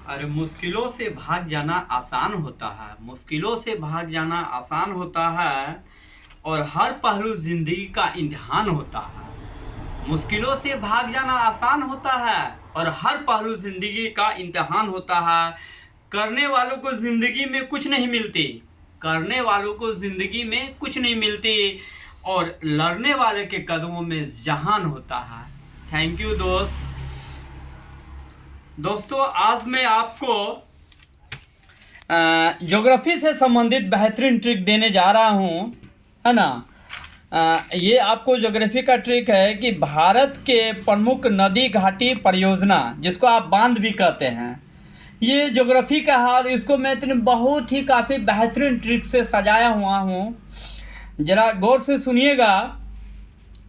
अरे मुश्किलों से भाग जाना आसान होता है, मुश्किलों से भाग जाना आसान होता है और हर पहलू जिंदगी का इम्तिहान होता है। मुश्किलों से भाग जाना आसान होता है और हर पहलू जिंदगी का इम्तिहान होता है। करने वालों को जिंदगी में कुछ नहीं मिलती, करने वालों को जिंदगी में कुछ नहीं मिलती और लड़ने वाले के कदमों में जहान होता है। थैंक यू दोस्तों आज मैं आपको ज्योग्राफी से संबंधित बेहतरीन ट्रिक देने जा रहा हूँ, है ना। ये आपको ज्योग्राफी का ट्रिक है कि भारत के प्रमुख नदी घाटी परियोजना, जिसको आप बांध भी कहते हैं, ये ज्योग्राफी का है और इसको मैं इतने बहुत ही काफ़ी बेहतरीन ट्रिक से सजाया हुआ हूँ। ज़रा गौर से सुनिएगा।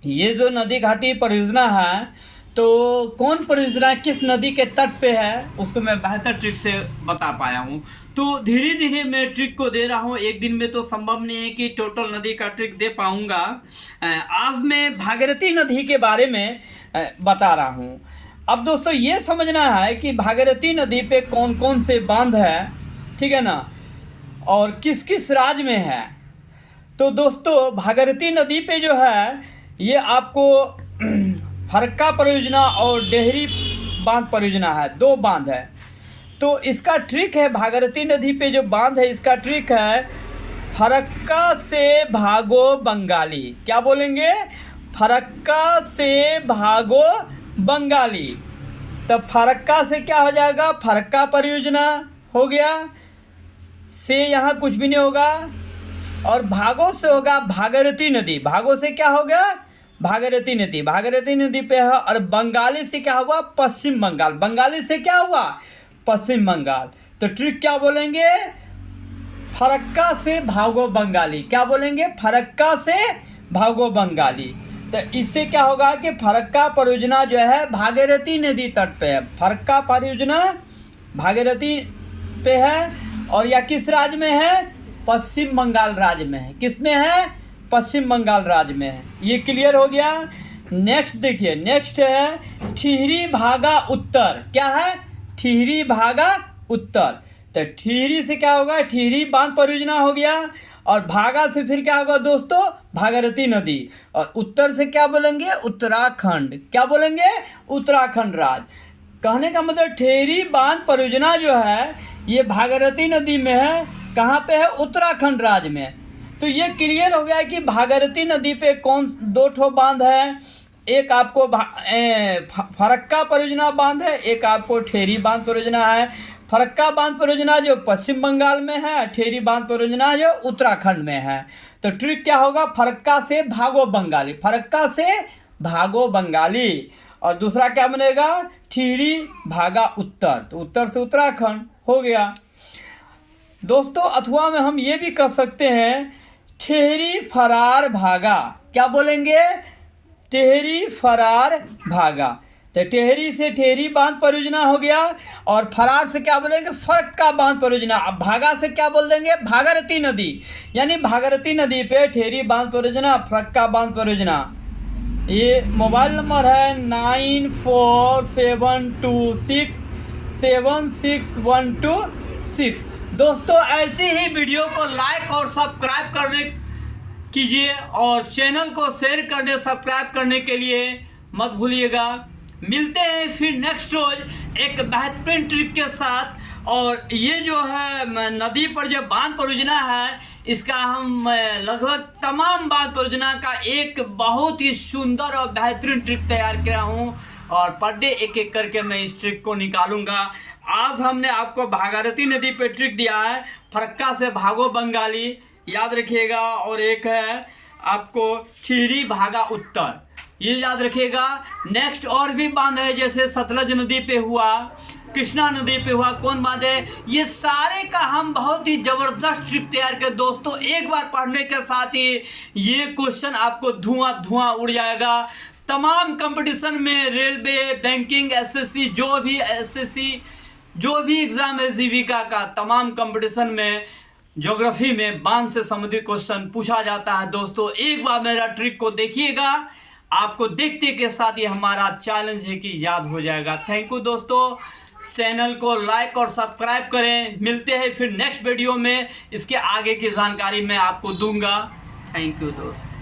ये जो नदी घाटी परियोजना है, तो कौन परियोजना किस नदी के तट पे है, उसको मैं बेहतर ट्रिक से बता पाया हूँ। तो धीरे धीरे मैं ट्रिक को दे रहा हूँ, एक दिन में तो संभव नहीं है कि टोटल नदी का ट्रिक दे पाऊँगा। आज मैं भागीरथी नदी के बारे में बता रहा हूँ। अब दोस्तों ये समझना है कि भागीरथी नदी पे कौन कौन से बांध है, ठीक है ना, और किस किस राज्य में है। तो दोस्तों भागीरथी नदी पे जो है ये आपको फरक्का परियोजना और डेहरी बांध परियोजना है, दो बांध है। तो इसका ट्रिक है, भागीरथी नदी पे जो बांध है इसका ट्रिक है फरक्का से भागो बंगाली। क्या बोलेंगे? फरक्का से भागो बंगाली। तब फरक्का से क्या हो जाएगा? फरक्का परियोजना हो गया, से यहाँ कुछ भी नहीं होगा, और भागो से होगा भागीरथी नदी। भागो से क्या हो गया? भागीरथी नदी। भागीरथी नदी पे है। और बंगाली से क्या हुआ? पश्चिम बंगाल। बंगाली से क्या हुआ? पश्चिम बंगाल। तो ट्रिक क्या बोलेंगे? फरक्का से भागो बंगाली। क्या बोलेंगे? फरक्का से भागो बंगाली। तो इससे क्या होगा कि फरक्का परियोजना जो है भागीरथी नदी तट पे है। फरक्का परियोजना भागीरथी पे है और या किस राज्य में है? पश्चिम बंगाल राज्य में है। किस में है? पश्चिम बंगाल राज्य में है। ये क्लियर हो गया। नेक्स्ट देखिए, नेक्स्ट है ठिहरी भागा उत्तर। क्या है? ठिहरी भागा उत्तर। तो ठिहरी से क्या होगा? ठिहरी बांध परियोजना हो गया। और भागा से फिर क्या होगा दोस्तों? भागीरथी नदी। और उत्तर से क्या बोलेंगे? उत्तराखंड। क्या बोलेंगे? उत्तराखंड राज्य। कहने का मतलब ठिहरी बांध परियोजना जो है ये भागीरथी नदी में है। कहाँ पे है? उत्तराखंड राज्य में। तो ये क्लियर हो गया है कि भागीरथी नदी पे कौन दो ठो बांध है। एक आपको फरक्का परियोजना बांध है, एक आपको ठिहरी बांध परियोजना है। फरक्का बांध परियोजना जो पश्चिम बंगाल में है, ठिहरी बांध परियोजना जो उत्तराखंड में है। तो ट्रिक क्या होगा? फरक्का से भागो बंगाली। फरक्का से भागो बंगाली। और दूसरा क्या बनेगा? ठिहरी भागा उत्तर। तो उत्तर से उत्तराखंड हो गया दोस्तों। अथवा में हम ये भी कर सकते हैं ठिहरी फरार भागा। क्या बोलेंगे? ठिहरी फरार भागा। तो ठिहरी से ठिहरी बांध परियोजना हो गया और फरार से क्या बोलेंगे? फरक्का बांध परियोजना। अब भागा से क्या बोल देंगे? भागीरथी नदी। यानी भागीरथी नदी पे ठिहरी बांध परियोजना, फरक्का बांध परियोजना। ये मोबाइल नंबर है 9472676126। दोस्तों ऐसे ही वीडियो को लाइक और सब्सक्राइब करने कीजिए और चैनल को शेयर करने सब्सक्राइब करने के लिए मत भूलिएगा। मिलते हैं फिर नेक्स्ट रोज एक बेहतरीन ट्रिक के साथ। और ये जो है नदी पर जो बांध परियोजना है इसका हम लगभग तमाम बांध परियोजना का एक बहुत ही सुंदर और बेहतरीन ट्रिक तैयार किया हूँ और पर डे एक एक करके मैं इस ट्रिक को निकालूंगा। आज हमने आपको भागीरथी नदी पे ट्रिक दिया है, फरक्का से भागो बंगाली, याद रखिएगा। और एक है आपको ठिहरी भागा उत्तर, ये याद रखिएगा। नेक्स्ट और भी बांध है, जैसे सतलज नदी पे हुआ, कृष्णा नदी पे हुआ, कौन बांध है, ये सारे का हम बहुत ही जबरदस्त ट्रिक तैयार कर दोस्तों। एक बार पढ़ने के साथ ही ये क्वेश्चन आपको धुआं धुआं उड़ जाएगा। तमाम कंपटीशन में रेलवे, बैंकिंग, एसएससी, जो भी एग्जाम है जीविका का, तमाम कंपटीशन में ज्योग्राफी में बांध से संबंधित क्वेश्चन पूछा जाता है दोस्तों। एक बार मेरा ट्रिक को देखिएगा, आपको देखते के साथ ये हमारा चैलेंज है कि याद हो जाएगा। थैंक यू दोस्तों। चैनल को लाइक और सब्सक्राइब करें। मिलते हैं फिर नेक्स्ट वीडियो में, इसके आगे की जानकारी मैं आपको दूंगा। थैंक यू दोस्त।